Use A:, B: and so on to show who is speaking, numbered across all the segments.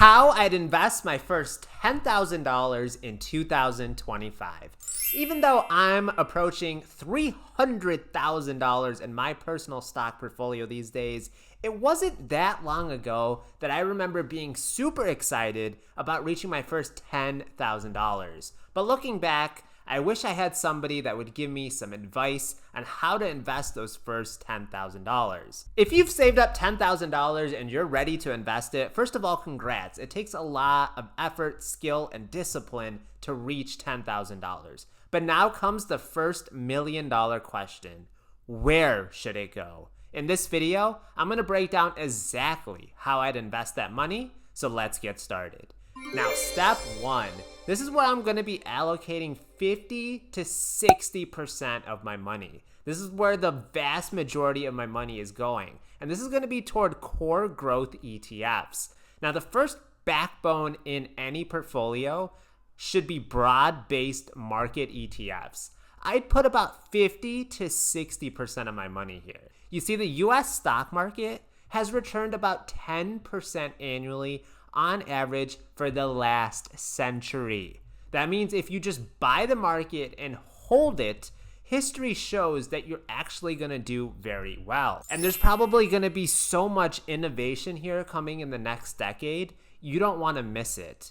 A: how I'd invest my first $10,000 in 2025. Even though I'm approaching $300,000 in my personal stock portfolio these days, it wasn't that long ago that I remember being super excited about reaching my first $10,000. But looking back, I wish I had somebody that would give me some advice on how to invest those first $10,000. If you've saved up $10,000 and you're ready to invest it, first of all, congrats. It takes a lot of effort, skill, and discipline to reach $10,000. But now comes the first $1 million question. Where should it go? In this video, I'm going to break down exactly how I'd invest that money, so let's get started. Now, step one, this is where I'm going to be allocating 50 to 60% of my money. This is where the vast majority of my money is going. And this is going to be toward core growth ETFs. Now, the first backbone in any portfolio should be broad-based market ETFs. I'd put about 50 to 60% of my money here. You see, the US stock market has returned about 10% annually on average for the last century. That means if you just buy the market and hold it, history shows that you're actually going to do very well. And there's probably going to be so much innovation here coming in the next decade, you don't want to miss it.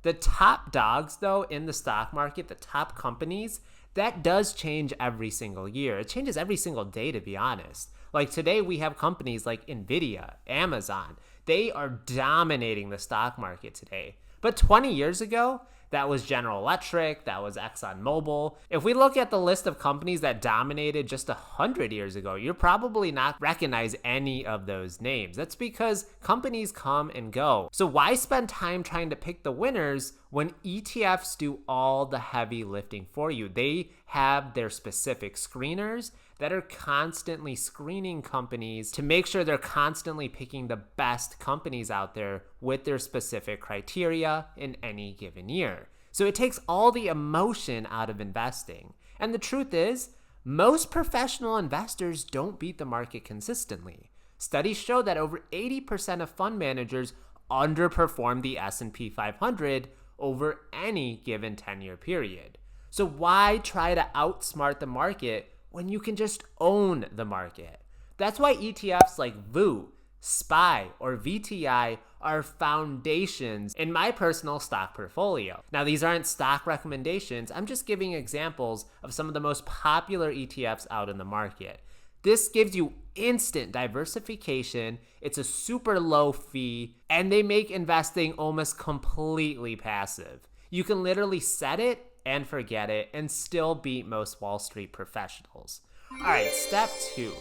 A: The top dogs, though, in the stock market, the top companies, that does change every single year. It changes every single day, to be honest. Like today, we have companies like Nvidia, Amazon. They are dominating the stock market today. But 20 years ago, that was General Electric, that was ExxonMobil. If we look at the list of companies that dominated just 100 years ago, you'll probably not recognize any of those names. That's because companies come and go. So why spend time trying to pick the winners when ETFs do all the heavy lifting for you? They have their specific screeners that are constantly screening companies to make sure they're constantly picking the best companies out there with their specific criteria in any given year. So it takes all the emotion out of investing. And the truth is, most professional investors don't beat the market consistently. Studies show that over 80% of fund managers underperform the S&P 500 over any given 10-year period. So why try to outsmart the market when you can just own the market? That's why ETFs like VOO, SPY, or VTI are foundations in my personal stock portfolio. Now, these aren't stock recommendations. I'm just giving examples of some of the most popular ETFs out in the market. This gives you instant diversification. It's a super low fee, and they make investing almost completely passive. You can literally set it and forget it and still beat most Wall Street professionals. All right, step two.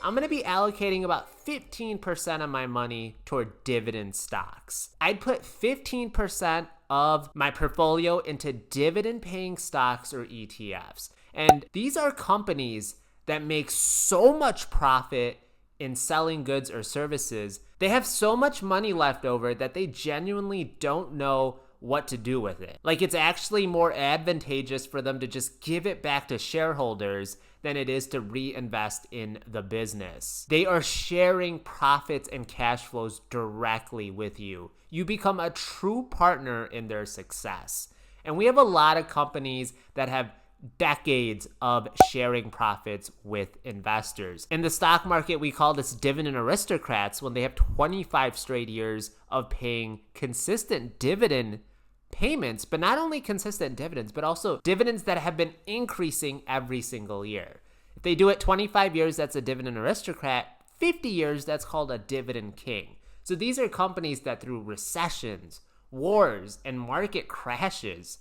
A: I'm going to be allocating about 15% of my money toward dividend stocks. I'd put 15% of my portfolio into dividend paying stocks or ETFs. And these are companies that make so much profit in selling goods or services. They have so much money left over that they genuinely don't know what to do with it. Like, it's actually more advantageous for them to just give it back to shareholders than it is to reinvest in the business. They are sharing profits and cash flows directly with you. You become a true partner in their success. And we have a lot of companies that have decades of sharing profits with investors. In the stock market, we call this dividend aristocrats when they have 25 straight years of paying consistent dividend payments, but not only consistent dividends, but also dividends that have been increasing every single year. If they do it 25 years, that's a dividend aristocrat. 50 years, that's called a dividend king. So these are companies that through recessions, wars, and market crashes,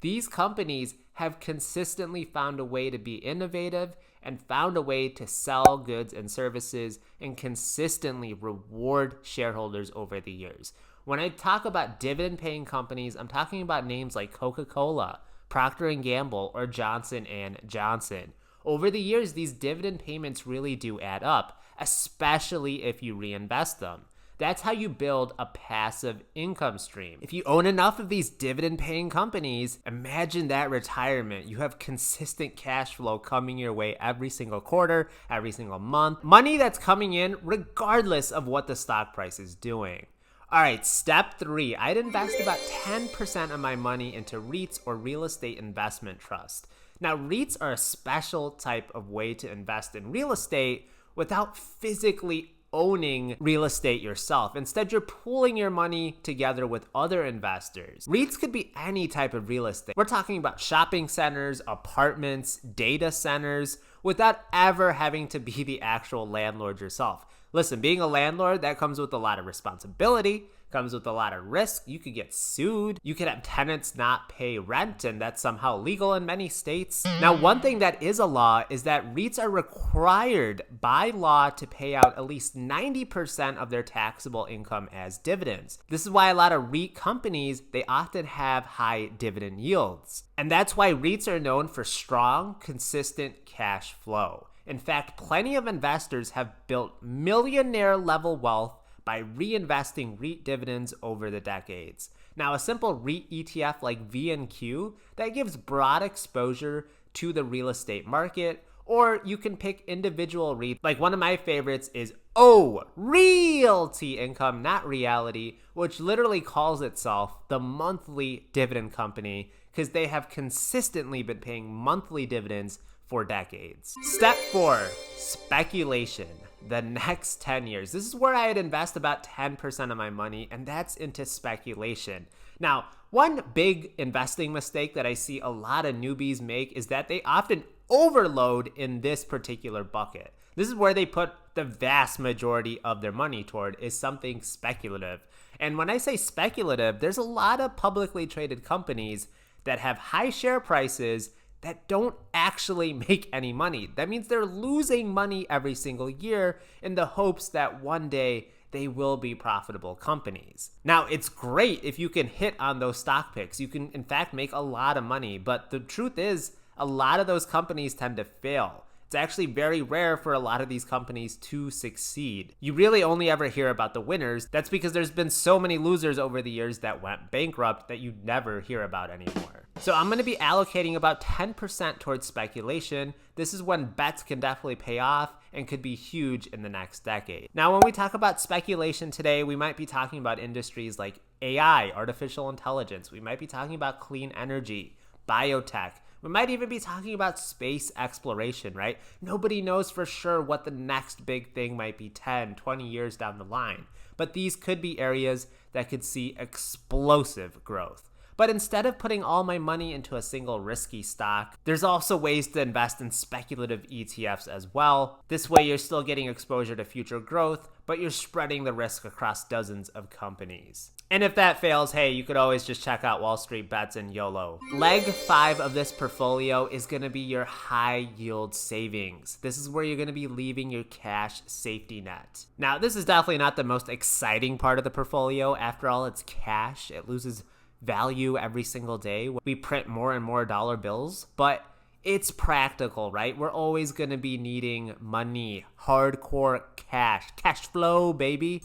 A: these companies have consistently found a way to be innovative and found a way to sell goods and services and consistently reward shareholders over the years. When I talk about dividend-paying companies, I'm talking about names like Coca-Cola, Procter & Gamble, or Johnson & Johnson. Over the years, these dividend payments really do add up, especially if you reinvest them. That's how you build a passive income stream. If you own enough of these dividend-paying companies, imagine that retirement. You have consistent cash flow coming your way every single quarter, every single month. Money that's coming in regardless of what the stock price is doing. All right, step 3, I'd invest about 10% of my money into REITs or real estate investment trust. Now, REITs are a special type of way to invest in real estate without physically owning real estate yourself. Instead, you're pooling your money together with other investors. REITs could be any type of real estate. We're talking about shopping centers, apartments, data centers, without ever having to be the actual landlord yourself. Listen, being a landlord, that comes with a lot of responsibility, comes with a lot of risk. You could get sued. You could have tenants not pay rent, and that's somehow legal in many states. Now, one thing that is a law is that REITs are required by law to pay out at least 90% of their taxable income as dividends. This is why a lot of REIT companies, they often have high dividend yields. And that's why REITs are known for strong, consistent cash flow. In fact, plenty of investors have built millionaire level wealth by reinvesting REIT dividends over the decades. Now, a simple REIT ETF like V&Q, that gives broad exposure to the real estate market, or you can pick individual REITs. Like one of my favorites is Realty Income, not Reality, which literally calls itself the monthly dividend company because they have consistently been paying monthly dividends for decades. Step 4, speculation. The next 10 years. This is where I'd invest about 10% of my money, and that's into speculation. Now, one big investing mistake that I see a lot of newbies make is that they often overload in this particular bucket. This is where they put the vast majority of their money toward, is something speculative. And when I say speculative, there's a lot of publicly traded companies that have high share prices that don't actually make any money. That means they're losing money every single year in the hopes that one day they will be profitable companies. Now, it's great if you can hit on those stock picks. You can, in fact, make a lot of money. But the truth is, a lot of those companies tend to fail. It's actually very rare for a lot of these companies to succeed. You really only ever hear about the winners. That's because there's been so many losers over the years that went bankrupt that you never hear about anymore. So I'm going to be allocating about 10% towards speculation. This is when bets can definitely pay off and could be huge in the next decade. Now, when we talk about speculation today, we might be talking about industries like AI, artificial intelligence. We might be talking about clean energy, biotech. We might even be talking about space exploration, right? Nobody knows for sure what the next big thing might be 10, 20 years down the line. But these could be areas that could see explosive growth. But instead of putting all my money into a single risky stock, there's also ways to invest in speculative ETFs as well. This way you're still getting exposure to future growth, but you're spreading the risk across dozens of companies. And if that fails, hey, you could always just check out Wall Street Bets and YOLO. Leg 5 of this portfolio is going to be your high yield savings. This is where you're going to be leaving your cash safety net. Now, this is definitely not the most exciting part of the portfolio. After all, it's cash. It loses value every single day. We print more and more dollar bills, but it's practical, right? We're always going to be needing money, hardcore cash flow, baby.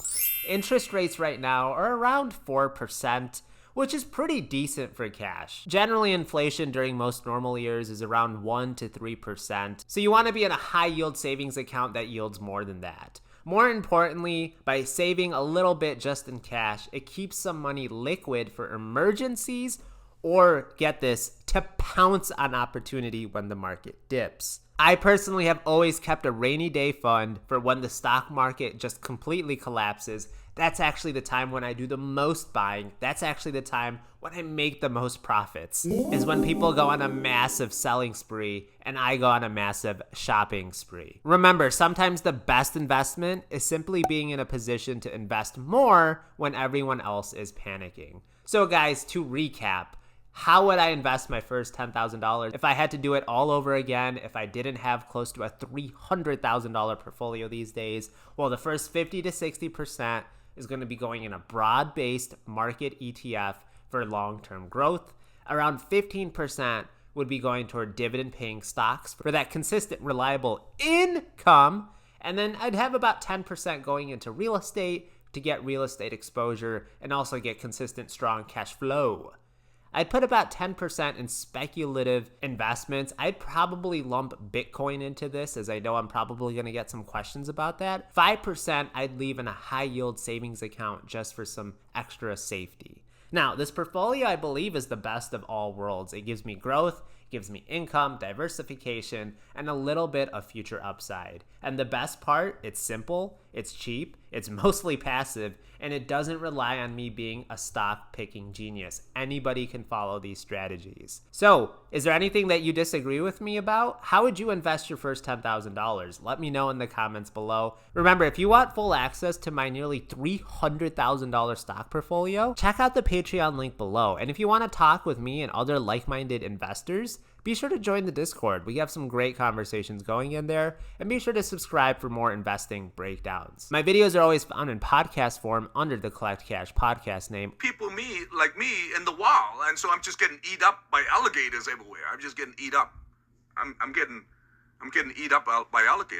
A: Interest rates right now are around 4%, which is pretty decent for cash. Generally, inflation during most normal years is around 1 to 3%. So you want to be in a high yield savings account that yields more than that. More importantly, by saving a little bit just in cash, it keeps some money liquid for emergencies or, get this, to pounce on opportunity when the market dips. I personally have always kept a rainy day fund for when the stock market just completely collapses. That's actually the time when I do the most buying. That's actually the time when I make the most profits, is when people go on a massive selling spree and I go on a massive shopping spree. Remember, sometimes the best investment is simply being in a position to invest more when everyone else is panicking. So guys, to recap, how would I invest my first $10,000 if I had to do it all over again, if I didn't have close to a $300,000 portfolio these days? Well, the first 50 to 60% is going to be going in a broad-based market ETF for long-term growth. Around 15% would be going toward dividend-paying stocks for that consistent, reliable income. And then I'd have about 10% going into real estate to get real estate exposure and also get consistent, strong cash flow. I'd put about 10% in speculative investments. I'd probably lump Bitcoin into this, as I know I'm probably going to get some questions about that. 5% I'd leave in a high yield savings account just for some extra safety. Now, this portfolio, I believe, is the best of all worlds. It gives me growth, gives me income, diversification, and a little bit of future upside. And the best part, it's simple, it's cheap, it's mostly passive, and it doesn't rely on me being a stock picking genius. Anybody can follow these strategies. So, is there anything that you disagree with me about? How would you invest your first $10,000? Let me know in the comments below. Remember, if you want full access to my nearly $300,000 stock portfolio, check out the Patreon link below. And if you want to talk with me and other like-minded investors, be sure to join the Discord. We have some great conversations going in there, and be sure to subscribe for more investing breakdowns. My videos are always found in podcast form under the Collect Cash podcast name.
B: People like me in the wild, and so I'm just getting eat up by alligators everywhere. I'm just getting eat up. I'm getting eat up by alligators.